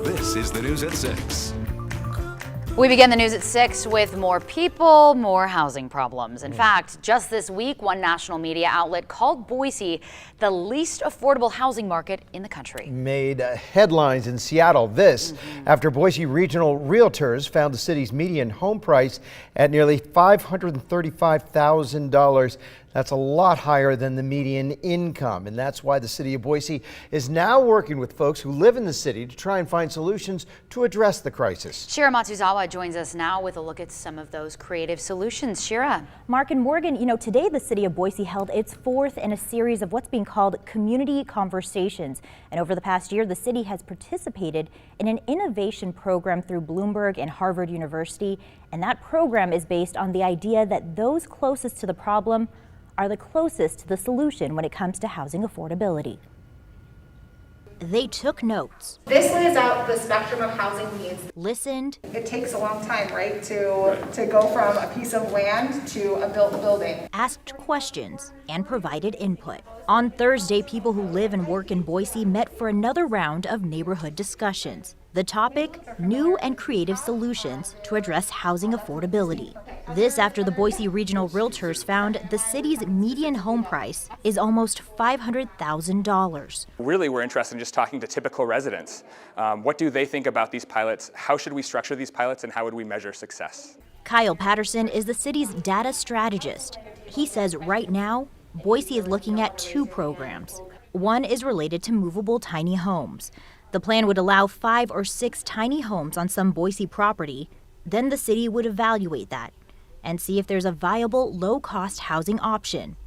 This is the News at 6. We begin the news at 6 with more people, more housing problems. In fact, just this week, one national media outlet called Boise the least affordable housing market in the country. Made headlines in Seattle. This after Boise regional realtors found the city's median home price at nearly $535,000. That's a lot higher than the median income, and that's why the city of Boise is now working with folks who live in the city to try and find solutions to address the crisis. Shira Matsuzawa joins us now with a look at some of those creative solutions. Shira. Mark and Morgan, today the city of Boise held its fourth in a series of what's being called community conversations. And over the past year, the city has participated in an innovation program through Bloomberg and Harvard University. And that program is based on the idea that those closest to the problem are the closest to the solution when it comes to housing affordability. They took notes. This lays out the spectrum of housing needs. Listened. It takes a long time, right, to go from a piece of land to a built building. Asked questions and provided input. On Thursday, people who live and work in Boise met for another round of neighborhood discussions. The topic, new and creative solutions to address housing affordability. This after the Boise regional realtors found the city's median home price is almost $500,000. Really, we're interested in just talking to typical residents. What do they think about these pilots? How should we structure these pilots, and how would we measure success? Kyle Patterson is the city's data strategist. He says right now, Boise is looking at two programs. One is related to movable tiny homes. The plan would allow 5 or 6 tiny homes on some Boise property. Then the city would evaluate that and see if there's a viable low-cost housing option.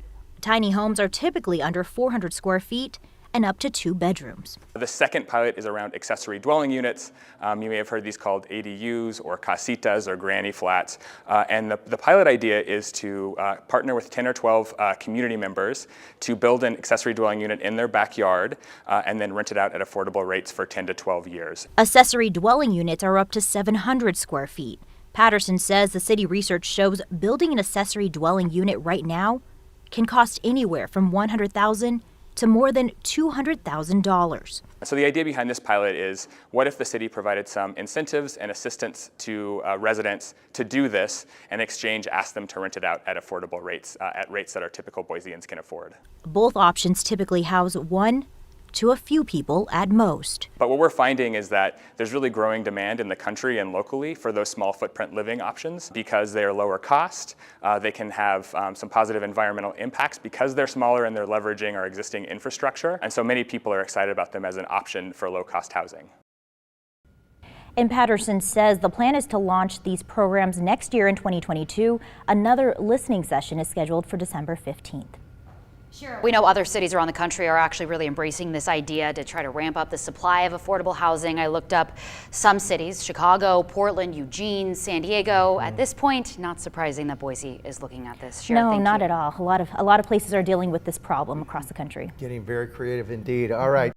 Tiny homes are typically under 400 square feet and up to 2 bedrooms. The second pilot is around accessory dwelling units. You may have heard these called ADUs or casitas or granny flats. And the pilot idea is to partner with 10 or 12 community members to build an accessory dwelling unit in their backyard and then rent it out at affordable rates for 10 to 12 years. Accessory dwelling units are up to 700 square feet. Patterson says the city research shows building an accessory dwelling unit right now can cost anywhere from $100,000 to more than $200,000. So the idea behind this pilot is, what if the city provided some incentives and assistance to residents to do this, and in exchange asked them to rent it out at affordable rates, at rates that our typical Boiseans can afford. Both options typically house 1 to a few people at most. But what we're finding is that there's really growing demand in the country and locally for those small footprint living options because they are lower cost. They can have some positive environmental impacts because they're smaller and they're leveraging our existing infrastructure. And so many people are excited about them as an option for low cost housing. And Patterson says the plan is to launch these programs next year in 2022. Another listening session is scheduled for December 15th. Sure. We know other cities around the country are actually really embracing this idea to try to ramp up the supply of affordable housing. I looked up some cities: Chicago, Portland, Eugene, San Diego. At this point, not surprising that Boise is looking at this. Shira, no, not at all. A lot of places are dealing with this problem across the country. Getting very creative indeed. All right.